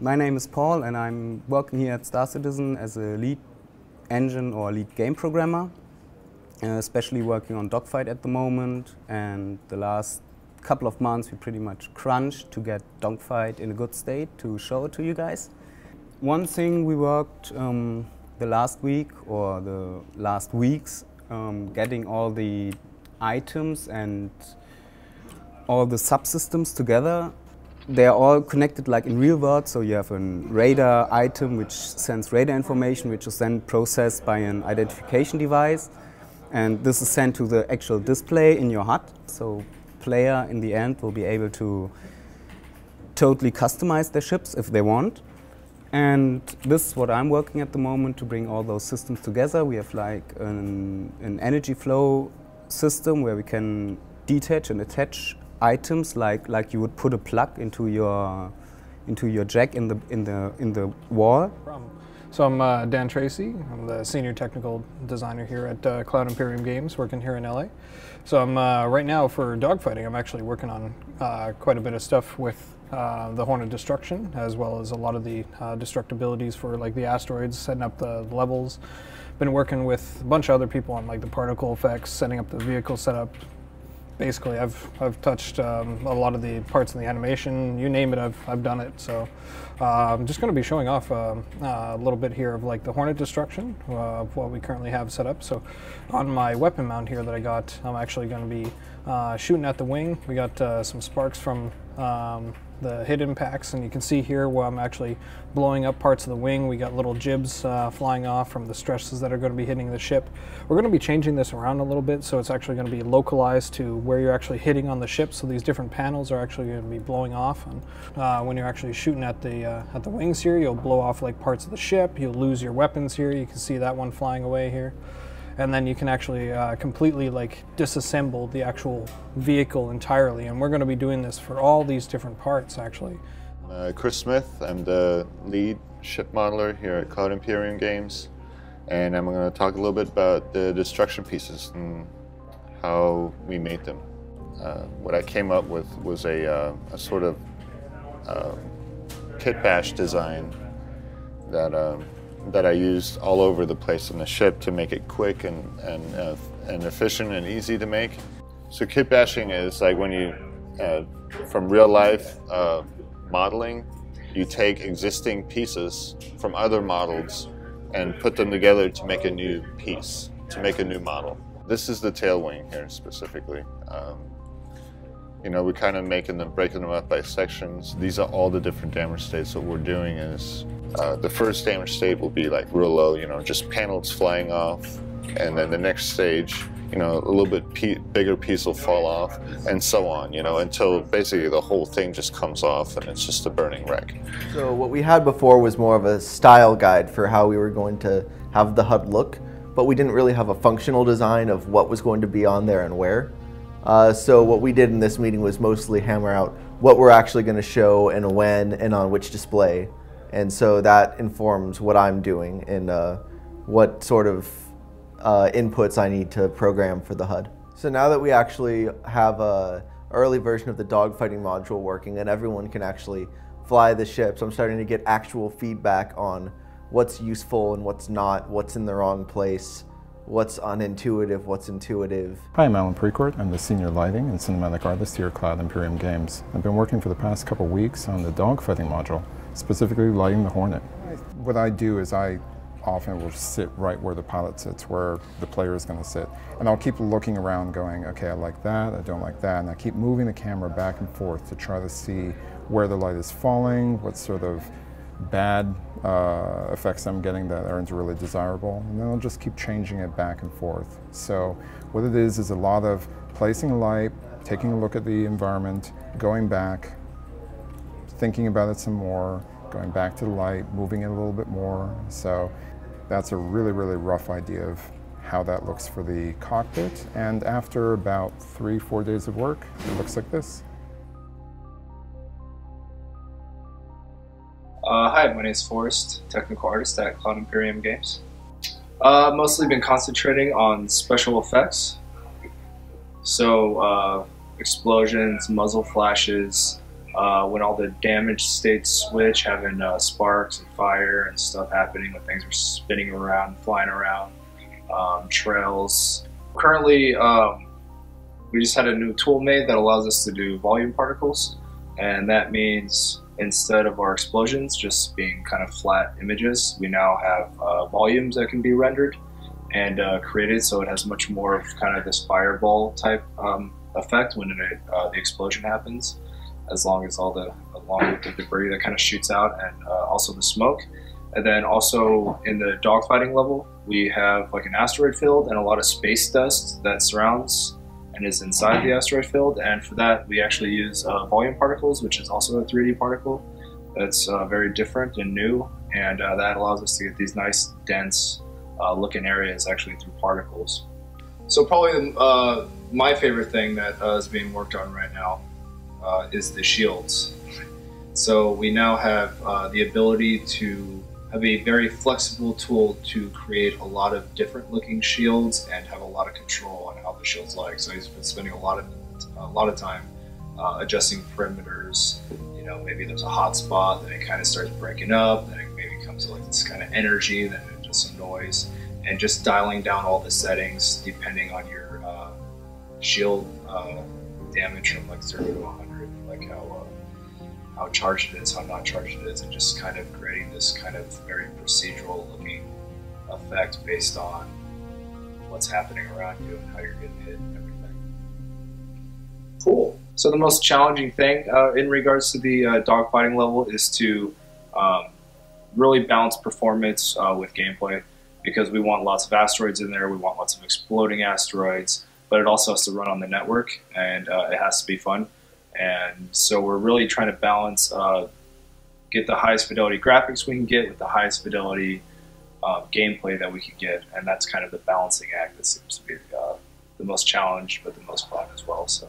My name is Paul and I'm working here at Star Citizen as a lead engine or lead game programmer, especially working on Dogfight at the moment, and the last couple of months we pretty much crunched to get Dogfight in a good state to show it to you guys. One thing we worked the last week or the last weeks, getting all the items and all the subsystems together. They are all connected like in real world, so you have a radar item which sends radar information, which is then processed by an identification device, and this is sent to the actual display in your HUD, so player in the end will be able to totally customize their ships if they want. And this is what I'm working at the moment, to bring all those systems together. We have like an energy flow system where we can detach and attach items like you would put a plug into your jack in the wall. So I'm Dan Tracy. I'm the senior technical designer here at Cloud Imperium Games, working here in LA. So I'm right now for Dogfighting. I'm actually working on quite a bit of stuff with the Hornet destruction, as well as a lot of the destructibilities for like the asteroids, setting up the levels. Been working with a bunch of other people on like the particle effects, setting up the vehicle setup. Basically, I've touched a lot of the parts in the animation. You name it, I've done it. So I'm just going to be showing off a little bit here of like the Hornet destruction of what we currently have set up. So on my weapon mount here that I got, I'm actually going to be shooting at the wing. We got some sparks from the hit impacts, and you can see here where I'm actually blowing up parts of the wing. We got little jibs flying off from the stresses that are going to be hitting the ship. We're going to be changing this around a little bit, so it's actually going to be localized to where you're actually hitting on the ship. So these different panels are actually going to be blowing off, and when you're actually shooting at the wings here, you'll blow off like parts of the ship. You'll lose your weapons here. You can see that one flying away here. And then you can actually completely like disassemble the actual vehicle entirely. And we're going to be doing this for all these different parts actually. Chris Smith, I'm the lead ship modeler here at Cloud Imperium Games. And I'm going to talk a little bit about the destruction pieces and how we made them. What I came up with was a sort of kit bash design that I used all over the place on the ship to make it quick and efficient and easy to make. So kit bashing is like when you, from real life modeling, you take existing pieces from other models and put them together to make a new piece, to make a new model. This is the tail wing here specifically. You know, we're kind of breaking them up by sections. These are all the different damage states. What we're doing is, the first damage state will be like real low, you know, just panels flying off. And then the next stage, you know, a little bit bigger piece will fall off, and so on, you know, until basically the whole thing just comes off and it's just a burning wreck. So what we had before was more of a style guide for how we were going to have the HUD look, but we didn't really have a functional design of what was going to be on there and where. So what we did in this meeting was mostly hammer out what we're actually going to show and when and on which display. And so that informs what I'm doing and what sort of inputs I need to program for the HUD. So now that we actually have an early version of the dogfighting module working and everyone can actually fly the ships, I'm starting to get actual feedback on what's useful and what's not, what's in the wrong place, what's unintuitive, what's intuitive. Hi, I'm Alan Precourt. I'm the senior lighting and cinematic artist here at Cloud Imperium Games. I've been working for the past couple weeks on the dogfighting module, specifically lighting the Hornet. What I do is I often will sit right where the pilot sits, where the player is going to sit. And I'll keep looking around going, okay, I like that, I don't like that. And I keep moving the camera back and forth to try to see where the light is falling, what sort of bad effects I'm getting that aren't really desirable, and then I'll just keep changing it back and forth. So what it is a lot of placing a light, taking a look at the environment, going back, thinking about it some more, going back to the light, moving it a little bit more. So that's a really, really rough idea of how that looks for the cockpit. And after about 3-4 days of work, it looks like this. Hi, my name is Forrest, technical artist at Cloud Imperium Games. Mostly been concentrating on special effects. So explosions, muzzle flashes, when all the damage states switch, having sparks and fire and stuff happening when things are spinning around, flying around, trails. Currently, we just had a new tool made that allows us to do volume particles, and that means instead of our explosions just being kind of flat images, we now have volumes that can be rendered and created, so it has much more of kind of this fireball type effect when the explosion happens, along with the debris that kind of shoots out, and also the smoke. And then also in the dogfighting level, we have like an asteroid field and a lot of space dust that surrounds and is inside the asteroid field. And for that, we actually use volume particles, which is also a 3D particle that's very different and new. And that allows us to get these nice, dense looking areas actually through particles. So probably my favorite thing that is being worked on right now is the shields. So we now have the ability to have a very flexible tool to create a lot of different looking shields and have a lot of control on how the shields look. So he's been spending a lot of time adjusting perimeters. You know, maybe there's a hot spot, then it kind of starts breaking up, then it maybe comes to like this kind of energy, then just some noise, and just dialing down all the settings depending on your shield damage from like 0 to 100, like how charged it is, how not charged it is, and just kind of creating this kind of very procedural looking effect based on what's happening around you and how you're getting hit and everything. Cool. So the most challenging thing in regards to the dogfighting level is to really balance performance with gameplay, because we want lots of asteroids in there, we want lots of exploding asteroids, but it also has to run on the network, and it has to be fun. And so we're really trying to balance, get the highest fidelity graphics we can get with the highest fidelity gameplay that we can get, and that's kind of the balancing act that seems to be the most challenged but the most fun as well. So.